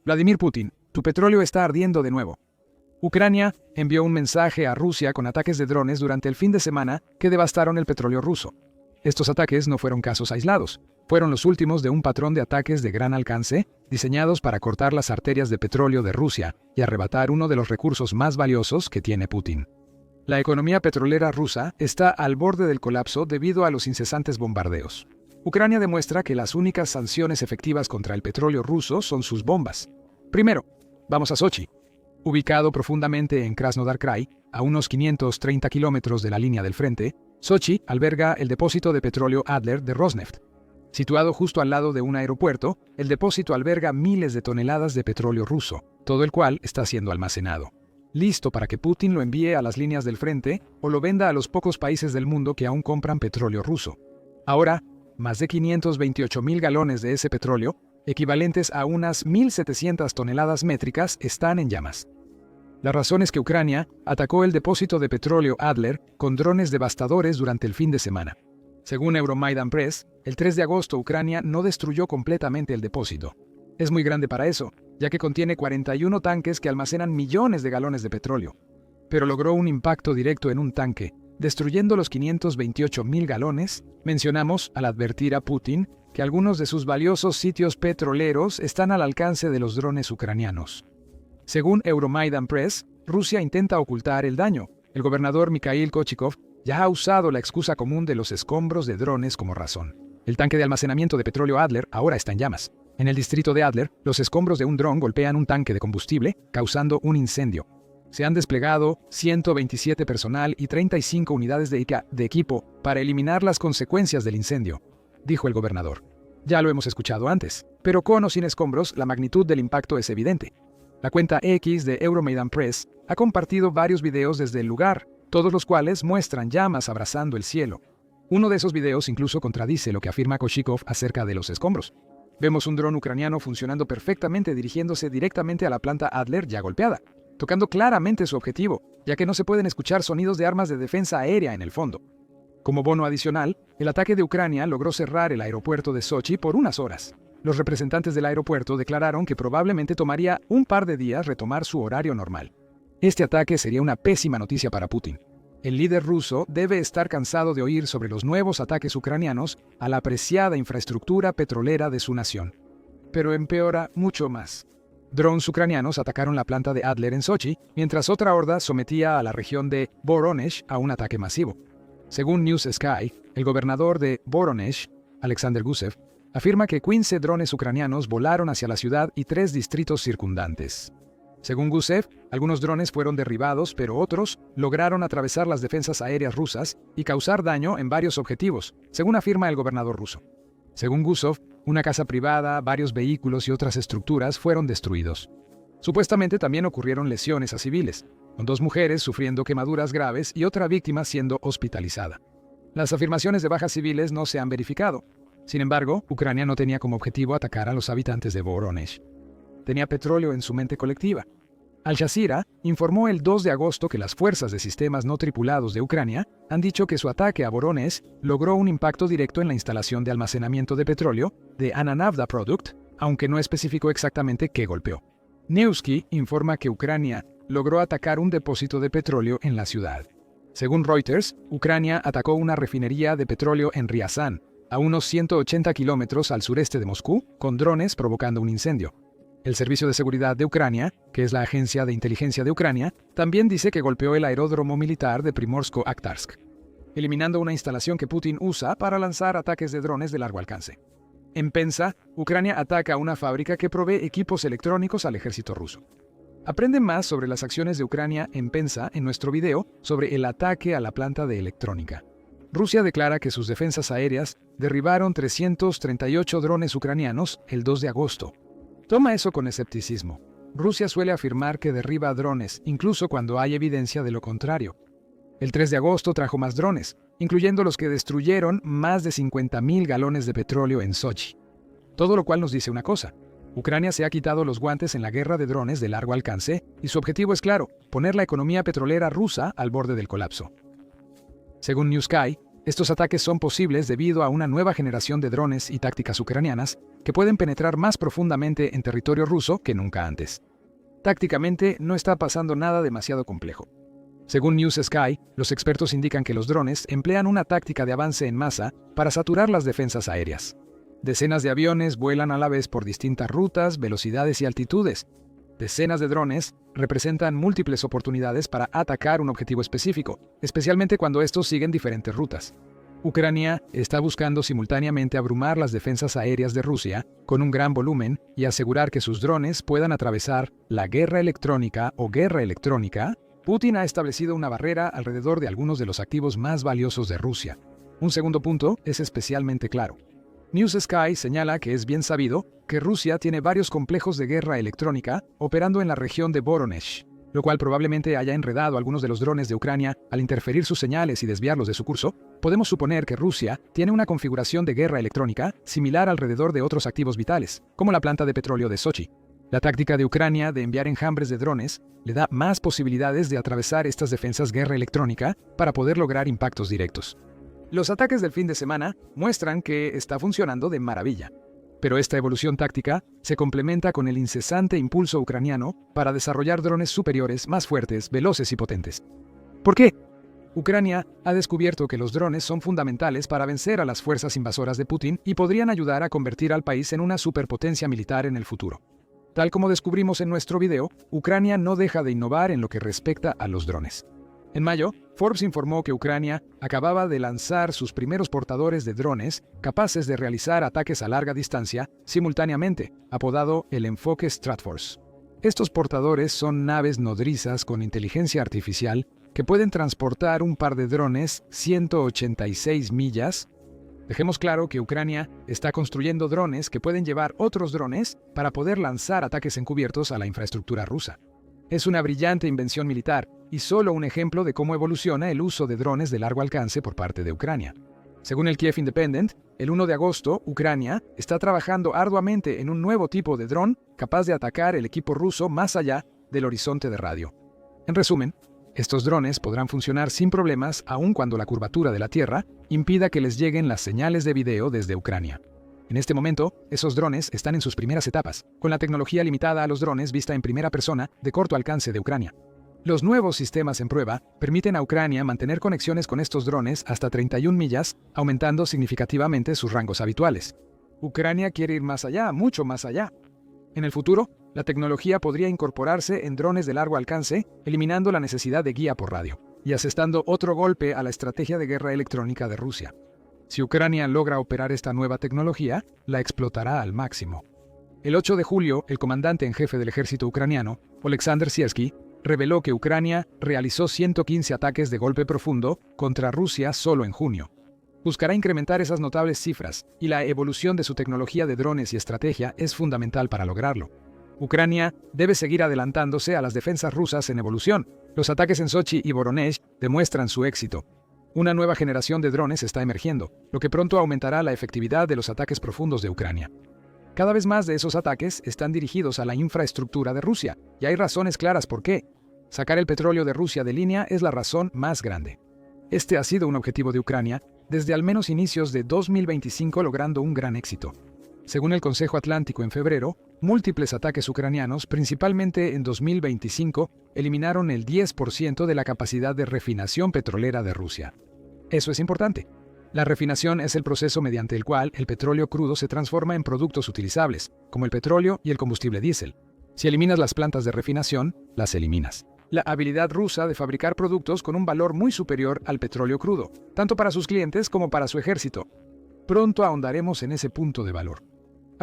Vladimir Putin, tu petróleo está ardiendo de nuevo. Ucrania envió un mensaje a Rusia con ataques de drones durante el fin de semana que devastaron el petróleo ruso. Estos ataques no fueron casos aislados, fueron los últimos de un patrón de ataques de gran alcance diseñados para cortar las arterias de petróleo de Rusia y arrebatar uno de los recursos más valiosos que tiene Putin. La economía petrolera rusa está al borde del colapso debido a los incesantes bombardeos. Ucrania demuestra que las únicas sanciones efectivas contra el petróleo ruso son sus bombas. Primero, vamos a Sochi. Ubicado profundamente en Krasnodar Krai, a unos 530 kilómetros de la línea del frente, Sochi alberga el depósito de petróleo Adler de Rosneft. Situado justo al lado de un aeropuerto, el depósito alberga miles de toneladas de petróleo ruso, todo el cual está siendo almacenado, listo para que Putin lo envíe a las líneas del frente o lo venda a los pocos países del mundo que aún compran petróleo ruso. Ahora, más de 528.000 galones de ese petróleo, equivalentes a unas 1.700 toneladas métricas, están en llamas. La razón es que Ucrania atacó el depósito de petróleo Adler con drones devastadores durante el fin de semana. Según Euromaidan Press, el 3 de agosto Ucrania no destruyó completamente el depósito. Es muy grande para eso, ya que contiene 41 tanques que almacenan millones de galones de petróleo. Pero logró un impacto directo en un tanque, destruyendo los 528.000 galones. Mencionamos al advertir a Putin que algunos de sus valiosos sitios petroleros están al alcance de los drones ucranianos. Según Euromaidan Press, Rusia intenta ocultar el daño. El gobernador Mikhail Kochikov ya ha usado la excusa común de los escombros de drones como razón. El tanque de almacenamiento de petróleo Adler ahora está en llamas. En el distrito de Adler, los escombros de un dron golpean un tanque de combustible, causando un incendio. Se han desplegado 127 personal y 35 unidades de equipo para eliminar las consecuencias del incendio, dijo el gobernador. Ya lo hemos escuchado antes, pero con o sin escombros, la magnitud del impacto es evidente. La cuenta X de Euromaidan Press ha compartido varios videos desde el lugar, todos los cuales muestran llamas abrazando el cielo. Uno de esos videos incluso contradice lo que afirma Kochikov acerca de los escombros. Vemos un dron ucraniano funcionando perfectamente dirigiéndose directamente a la planta Adler ya golpeada, tocando claramente su objetivo, ya que no se pueden escuchar sonidos de armas de defensa aérea en el fondo. Como bono adicional, el ataque de Ucrania logró cerrar el aeropuerto de Sochi por unas horas. Los representantes del aeropuerto declararon que probablemente tomaría un par de días retomar su horario normal. Este ataque sería una pésima noticia para Putin. El líder ruso debe estar cansado de oír sobre los nuevos ataques ucranianos a la apreciada infraestructura petrolera de su nación. Pero empeora mucho más. Drones ucranianos atacaron la planta de Adler en Sochi, mientras otra horda sometía a la región de Voronezh a un ataque masivo. Según News Sky, el gobernador de Voronezh, Alexander Gusev, afirma que 15 drones ucranianos volaron hacia la ciudad y 3 distritos circundantes. Según Gusev, algunos drones fueron derribados, pero otros lograron atravesar las defensas aéreas rusas y causar daño en varios objetivos, según afirma el gobernador ruso. Según Gusev, una casa privada, varios vehículos y otras estructuras fueron destruidos. Supuestamente también ocurrieron lesiones a civiles, con 2 mujeres sufriendo quemaduras graves y otra víctima siendo hospitalizada. Las afirmaciones de bajas civiles no se han verificado. Sin embargo, Ucrania no tenía como objetivo atacar a los habitantes de Voronezh. Tenía petróleo en su mente colectiva. Al Jazeera informó el 2 de agosto que las fuerzas de sistemas no tripulados de Ucrania han dicho que su ataque a Voronezh logró un impacto directo en la instalación de almacenamiento de petróleo de Ananavda Product, aunque no especificó exactamente qué golpeó. Nevsky informa que Ucrania logró atacar un depósito de petróleo en la ciudad. Según Reuters, Ucrania atacó una refinería de petróleo en Ryazan, a unos 180 kilómetros al sureste de Moscú, con drones provocando un incendio. El Servicio de Seguridad de Ucrania, que es la agencia de inteligencia de Ucrania, también dice que golpeó el aeródromo militar de Primorsko-Akhtarsk, eliminando una instalación que Putin usa para lanzar ataques de drones de largo alcance. En Penza, Ucrania ataca una fábrica que provee equipos electrónicos al ejército ruso. Aprende más sobre las acciones de Ucrania en Penza en nuestro video sobre el ataque a la planta de electrónica. Rusia declara que sus defensas aéreas derribaron 338 drones ucranianos el 2 de agosto. Toma eso con escepticismo. Rusia suele afirmar que derriba drones, incluso cuando hay evidencia de lo contrario. El 3 de agosto trajo más drones, incluyendo los que destruyeron más de 50.000 galones de petróleo en Sochi. Todo lo cual nos dice una cosa. Ucrania se ha quitado los guantes en la guerra de drones de largo alcance y su objetivo es claro, poner la economía petrolera rusa al borde del colapso. Según New Sky, Estos ataques son posibles debido a una nueva generación de drones y tácticas ucranianas que pueden penetrar más profundamente en territorio ruso que nunca antes. Tácticamente, no está pasando nada demasiado complejo. Según News Sky, los expertos indican que los drones emplean una táctica de avance en masa para saturar las defensas aéreas. Decenas de aviones vuelan a la vez por distintas rutas, velocidades y altitudes. Decenas de drones representan múltiples oportunidades para atacar un objetivo específico, especialmente cuando estos siguen diferentes rutas. Ucrania está buscando simultáneamente abrumar las defensas aéreas de Rusia con un gran volumen y asegurar que sus drones puedan atravesar la guerra electrónica o guerra electrónica. Putin ha establecido una barrera alrededor de algunos de los activos más valiosos de Rusia. Un segundo punto es especialmente claro. News Sky señala que es bien sabido que Rusia tiene varios complejos de guerra electrónica operando en la región de Voronezh, lo cual probablemente haya enredado algunos de los drones de Ucrania al interferir sus señales y desviarlos de su curso. Podemos suponer que Rusia tiene una configuración de guerra electrónica similar alrededor de otros activos vitales, como la planta de petróleo de Sochi. La táctica de Ucrania de enviar enjambres de drones le da más posibilidades de atravesar estas defensas guerra electrónica para poder lograr impactos directos. Los ataques del fin de semana muestran que está funcionando de maravilla. Pero esta evolución táctica se complementa con el incesante impulso ucraniano para desarrollar drones superiores, más fuertes, veloces y potentes. ¿Por qué? Ucrania ha descubierto que los drones son fundamentales para vencer a las fuerzas invasoras de Putin y podrían ayudar a convertir al país en una superpotencia militar en el futuro. Tal como descubrimos en nuestro video, Ucrania no deja de innovar en lo que respecta a los drones. En mayo, Forbes informó que Ucrania acababa de lanzar sus primeros portadores de drones capaces de realizar ataques a larga distancia simultáneamente, apodado el enfoque Stratforce. Estos portadores son naves nodrizas con inteligencia artificial que pueden transportar un par de drones 186 millas. Dejemos claro que Ucrania está construyendo drones que pueden llevar otros drones para poder lanzar ataques encubiertos a la infraestructura rusa. Es una brillante invención militar y solo un ejemplo de cómo evoluciona el uso de drones de largo alcance por parte de Ucrania. Según el Kiev Independent, el 1 de agosto, Ucrania está trabajando arduamente en un nuevo tipo de dron capaz de atacar el equipo ruso más allá del horizonte de radio. En resumen, estos drones podrán funcionar sin problemas aun cuando la curvatura de la Tierra impida que les lleguen las señales de video desde Ucrania. En este momento, esos drones están en sus primeras etapas, con la tecnología limitada a los drones vista en primera persona de corto alcance de Ucrania. Los nuevos sistemas en prueba permiten a Ucrania mantener conexiones con estos drones hasta 31 millas, aumentando significativamente sus rangos habituales. Ucrania quiere ir más allá, mucho más allá. En el futuro, la tecnología podría incorporarse en drones de largo alcance, eliminando la necesidad de guía por radio, y asestando otro golpe a la estrategia de guerra electrónica de Rusia. Si Ucrania logra operar esta nueva tecnología, la explotará al máximo. El 8 de julio, el comandante en jefe del ejército ucraniano, Oleksandr Siersky, reveló que Ucrania realizó 115 ataques de golpe profundo contra Rusia solo en junio. Buscará incrementar esas notables cifras, y la evolución de su tecnología de drones y estrategia es fundamental para lograrlo. Ucrania debe seguir adelantándose a las defensas rusas en evolución. Los ataques en Sochi y Voronezh demuestran su éxito. Una nueva generación de drones está emergiendo, lo que pronto aumentará la efectividad de los ataques profundos de Ucrania. Cada vez más de esos ataques están dirigidos a la infraestructura de Rusia, y hay razones claras por qué. Sacar el petróleo de Rusia de línea es la razón más grande. Este ha sido un objetivo de Ucrania desde al menos inicios de 2025, logrando un gran éxito. Según el Consejo Atlántico en febrero, múltiples ataques ucranianos, principalmente en 2025, eliminaron el 10% de la capacidad de refinación petrolera de Rusia. Eso es importante. La refinación es el proceso mediante el cual el petróleo crudo se transforma en productos utilizables, como el petróleo y el combustible diésel. Si eliminas las plantas de refinación, las eliminas. La habilidad rusa de fabricar productos con un valor muy superior al petróleo crudo, tanto para sus clientes como para su ejército. Pronto ahondaremos en ese punto de valor.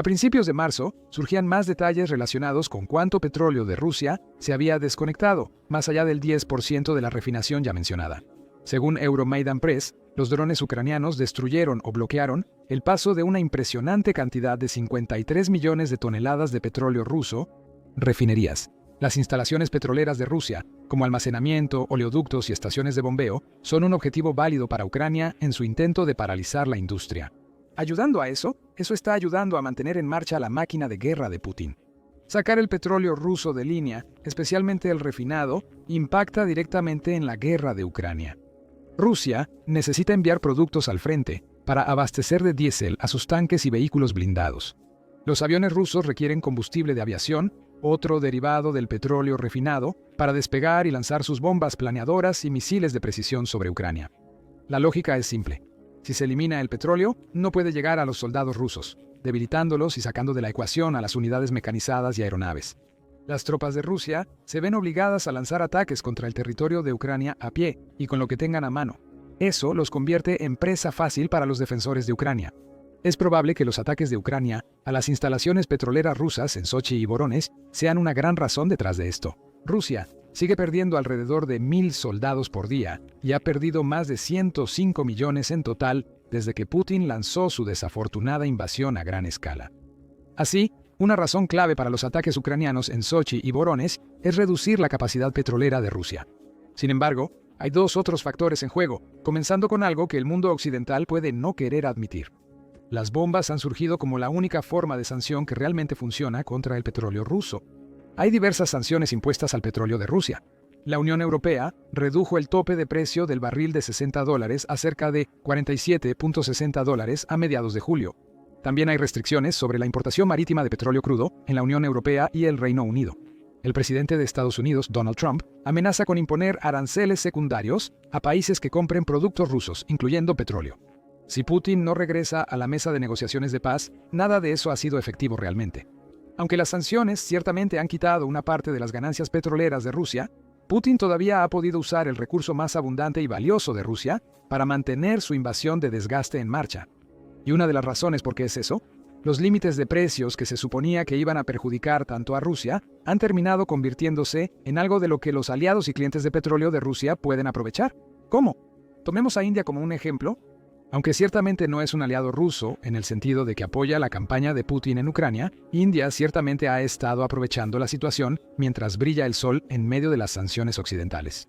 A principios de marzo, surgían más detalles relacionados con cuánto petróleo de Rusia se había desconectado, más allá del 10% de la refinación ya mencionada. Según Euromaidan Press, los drones ucranianos destruyeron o bloquearon el paso de una impresionante cantidad de 53 millones de toneladas de petróleo ruso. Refinerías. Las instalaciones petroleras de Rusia, como almacenamiento, oleoductos y estaciones de bombeo, son un objetivo válido para Ucrania en su intento de paralizar la industria. Ayudando a eso está ayudando a mantener en marcha la máquina de guerra de Putin. Sacar el petróleo ruso de línea, especialmente el refinado, impacta directamente en la guerra de Ucrania. Rusia necesita enviar productos al frente para abastecer de diésel a sus tanques y vehículos blindados. Los aviones rusos requieren combustible de aviación, otro derivado del petróleo refinado, para despegar y lanzar sus bombas planeadoras y misiles de precisión sobre Ucrania. La lógica es simple. Si se elimina el petróleo, no puede llegar a los soldados rusos, debilitándolos y sacando de la ecuación a las unidades mecanizadas y aeronaves. Las tropas de Rusia se ven obligadas a lanzar ataques contra el territorio de Ucrania a pie y con lo que tengan a mano. Eso los convierte en presa fácil para los defensores de Ucrania. Es probable que los ataques de Ucrania a las instalaciones petroleras rusas en Sochi y Voronezh sean una gran razón detrás de esto. Rusia sigue perdiendo alrededor de 1.000 soldados por día y ha perdido más de 105 millones en total desde que Putin lanzó su desafortunada invasión a gran escala. Así, una razón clave para los ataques ucranianos en Sochi y Voronezh es reducir la capacidad petrolera de Rusia. Sin embargo, hay dos otros factores en juego, comenzando con algo que el mundo occidental puede no querer admitir. Las bombas han surgido como la única forma de sanción que realmente funciona contra el petróleo ruso. Hay diversas sanciones impuestas al petróleo de Rusia. La Unión Europea redujo el tope de precio del barril de $60 a cerca de $47.60 a mediados de julio. También hay restricciones sobre la importación marítima de petróleo crudo en la Unión Europea y el Reino Unido. El presidente de Estados Unidos, Donald Trump, amenaza con imponer aranceles secundarios a países que compren productos rusos, incluyendo petróleo. Si Putin no regresa a la mesa de negociaciones de paz, nada de eso ha sido efectivo realmente. Aunque las sanciones ciertamente han quitado una parte de las ganancias petroleras de Rusia, Putin todavía ha podido usar el recurso más abundante y valioso de Rusia para mantener su invasión de desgaste en marcha. Y una de las razones por qué es eso, los límites de precios que se suponía que iban a perjudicar tanto a Rusia han terminado convirtiéndose en algo de lo que los aliados y clientes de petróleo de Rusia pueden aprovechar. ¿Cómo? Tomemos a India como un ejemplo. Aunque ciertamente no es un aliado ruso en el sentido de que apoya la campaña de Putin en Ucrania, India ciertamente ha estado aprovechando la situación mientras brilla el sol en medio de las sanciones occidentales.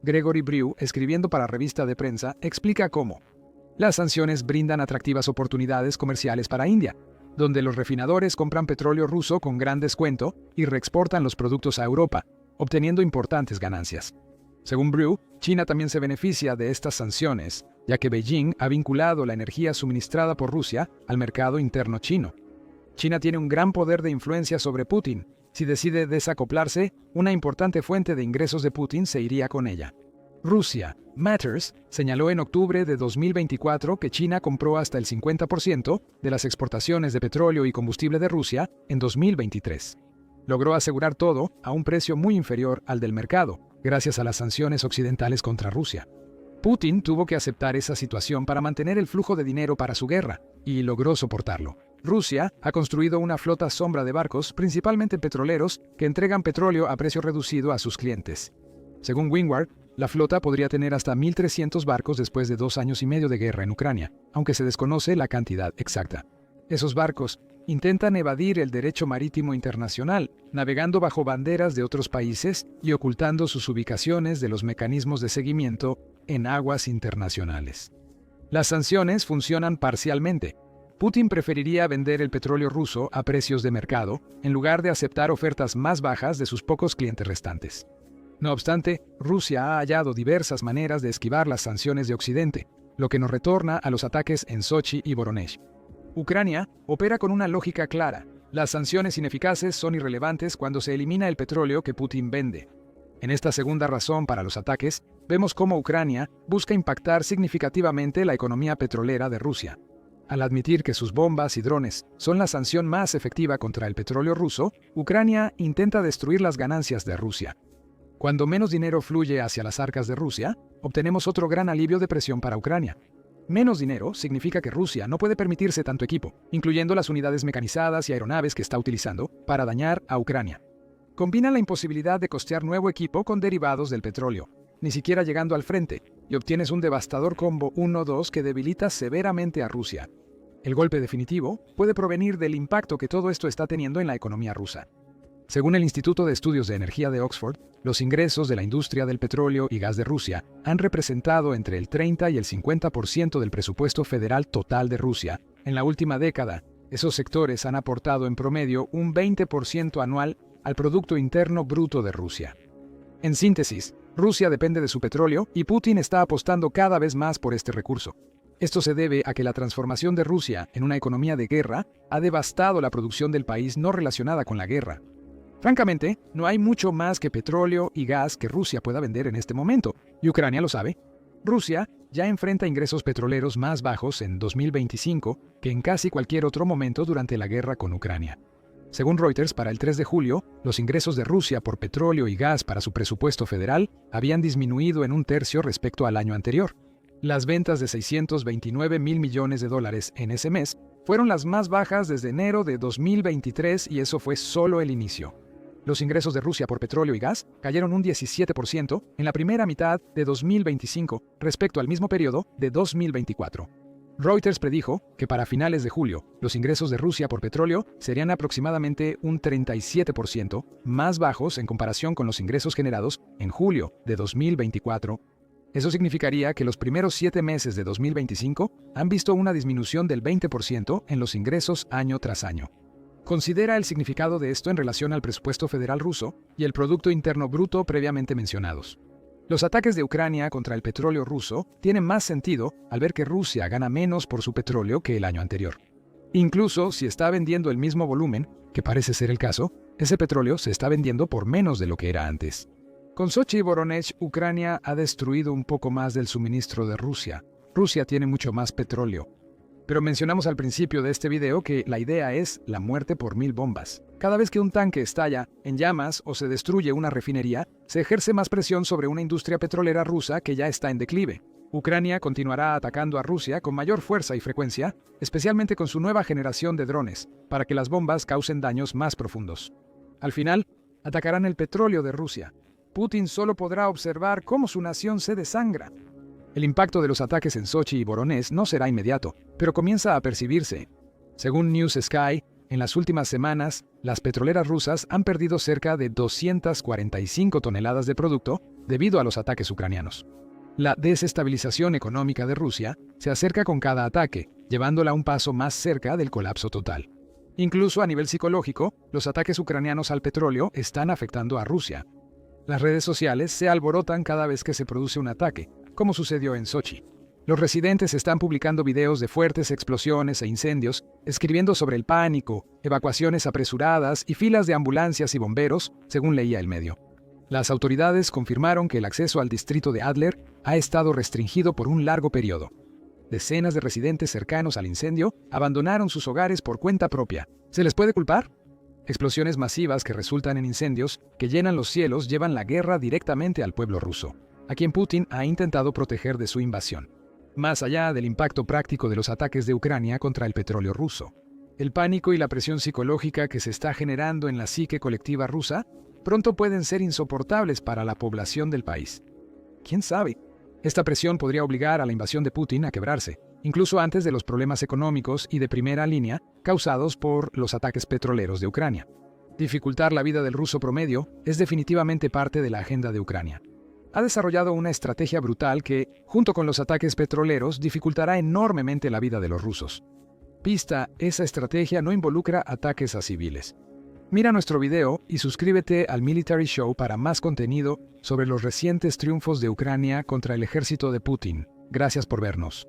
Gregory Brew, escribiendo para Revista de Prensa, explica cómo las sanciones brindan atractivas oportunidades comerciales para India, donde los refinadores compran petróleo ruso con gran descuento y reexportan los productos a Europa, obteniendo importantes ganancias. Según Brew, China también se beneficia de estas sanciones, ya que Beijing ha vinculado la energía suministrada por Rusia al mercado interno chino. China tiene un gran poder de influencia sobre Putin. Si decide desacoplarse, una importante fuente de ingresos de Putin se iría con ella. Rusia, Matters, señaló en octubre de 2024 que China compró hasta el 50% de las exportaciones de petróleo y combustible de Rusia en 2023. Logró asegurar todo a un precio muy inferior al del mercado, gracias a las sanciones occidentales contra Rusia. Putin tuvo que aceptar esa situación para mantener el flujo de dinero para su guerra, y logró soportarlo. Rusia ha construido una flota sombra de barcos, principalmente petroleros, que entregan petróleo a precio reducido a sus clientes. Según Windward, la flota podría tener hasta 1.300 barcos después de 2 años y medio de guerra en Ucrania, aunque se desconoce la cantidad exacta. Esos barcos intentan evadir el derecho marítimo internacional, navegando bajo banderas de otros países y ocultando sus ubicaciones de los mecanismos de seguimiento en aguas internacionales. Las sanciones funcionan parcialmente. Putin preferiría vender el petróleo ruso a precios de mercado, en lugar de aceptar ofertas más bajas de sus pocos clientes restantes. No obstante, Rusia ha hallado diversas maneras de esquivar las sanciones de Occidente, lo que nos retorna a los ataques en Sochi y Voronezh. Ucrania opera con una lógica clara. Las sanciones ineficaces son irrelevantes cuando se elimina el petróleo que Putin vende. En esta segunda razón para los ataques, vemos cómo Ucrania busca impactar significativamente la economía petrolera de Rusia. Al admitir que sus bombas y drones son la sanción más efectiva contra el petróleo ruso, Ucrania intenta destruir las ganancias de Rusia. Cuando menos dinero fluye hacia las arcas de Rusia, obtenemos otro gran alivio de presión para Ucrania. Menos dinero significa que Rusia no puede permitirse tanto equipo, incluyendo las unidades mecanizadas y aeronaves que está utilizando, para dañar a Ucrania. Combina la imposibilidad de costear nuevo equipo con derivados del petróleo, ni siquiera llegando al frente, y obtienes un devastador combo 1-2 que debilita severamente a Rusia. El golpe definitivo puede provenir del impacto que todo esto está teniendo en la economía rusa. Según el Instituto de Estudios de Energía de Oxford, los ingresos de la industria del petróleo y gas de Rusia han representado entre el 30 y el 50% del presupuesto federal total de Rusia. En la última década, esos sectores han aportado en promedio un 20% anual al Producto Interno Bruto de Rusia. En síntesis, Rusia depende de su petróleo y Putin está apostando cada vez más por este recurso. Esto se debe a que la transformación de Rusia en una economía de guerra ha devastado la producción del país no relacionada con la guerra. Francamente, no hay mucho más que petróleo y gas que Rusia pueda vender en este momento, y Ucrania lo sabe. Rusia ya enfrenta ingresos petroleros más bajos en 2025 que en casi cualquier otro momento durante la guerra con Ucrania. Según Reuters, para el 3 de julio, los ingresos de Rusia por petróleo y gas para su presupuesto federal habían disminuido en un tercio respecto al año anterior. Las ventas de $629 mil millones en ese mes fueron las más bajas desde enero de 2023 y eso fue solo el inicio. Los ingresos de Rusia por petróleo y gas cayeron un 17% en la primera mitad de 2025 respecto al mismo periodo de 2024. Reuters predijo que para finales de julio, los ingresos de Rusia por petróleo serían aproximadamente un 37% más bajos en comparación con los ingresos generados en julio de 2024. Eso significaría que los primeros 7 meses de 2025 han visto una disminución del 20% en los ingresos año tras año. Considera el significado de esto en relación al presupuesto federal ruso y el Producto Interno Bruto previamente mencionados. Los ataques de Ucrania contra el petróleo ruso tienen más sentido al ver que Rusia gana menos por su petróleo que el año anterior. Incluso si está vendiendo el mismo volumen, que parece ser el caso, ese petróleo se está vendiendo por menos de lo que era antes. Con Sochi y Voronezh, Ucrania ha destruido un poco más del suministro de Rusia. Rusia tiene mucho más petróleo. Pero mencionamos al principio de este video que la idea es la muerte por 1000 bombas. Cada vez que un tanque estalla en llamas o se destruye una refinería, se ejerce más presión sobre una industria petrolera rusa que ya está en declive. Ucrania continuará atacando a Rusia con mayor fuerza y frecuencia, especialmente con su nueva generación de drones, para que las bombas causen daños más profundos. Al final, atacarán el petróleo de Rusia. Putin solo podrá observar cómo su nación se desangra. El impacto de los ataques en Sochi y Voronezh no será inmediato, pero comienza a percibirse. Según News Sky, en las últimas semanas, las petroleras rusas han perdido cerca de 245 toneladas de producto debido a los ataques ucranianos. La desestabilización económica de Rusia se acerca con cada ataque, llevándola un paso más cerca del colapso total. Incluso a nivel psicológico, los ataques ucranianos al petróleo están afectando a Rusia. Las redes sociales se alborotan cada vez que se produce un ataque, como sucedió en Sochi. Los residentes están publicando videos de fuertes explosiones e incendios, escribiendo sobre el pánico, evacuaciones apresuradas y filas de ambulancias y bomberos, según leía el medio. Las autoridades confirmaron que el acceso al distrito de Adler ha estado restringido por un largo periodo. Decenas de residentes cercanos al incendio abandonaron sus hogares por cuenta propia. ¿Se les puede culpar? Explosiones masivas que resultan en incendios que llenan los cielos llevan la guerra directamente al pueblo ruso, a quien Putin ha intentado proteger de su invasión. Más allá del impacto práctico de los ataques de Ucrania contra el petróleo ruso, el pánico y la presión psicológica que se está generando en la psique colectiva rusa pronto pueden ser insoportables para la población del país. ¿Quién sabe? Esta presión podría obligar a la invasión de Putin a quebrarse, incluso antes de los problemas económicos y de primera línea causados por los ataques petroleros de Ucrania. Dificultar la vida del ruso promedio es definitivamente parte de la agenda de Ucrania. Ha desarrollado una estrategia brutal que, junto con los ataques petroleros, dificultará enormemente la vida de los rusos. Pista, esa estrategia no involucra ataques a civiles. Mira nuestro video y suscríbete al Military Show para más contenido sobre los recientes triunfos de Ucrania contra el ejército de Putin. Gracias por vernos.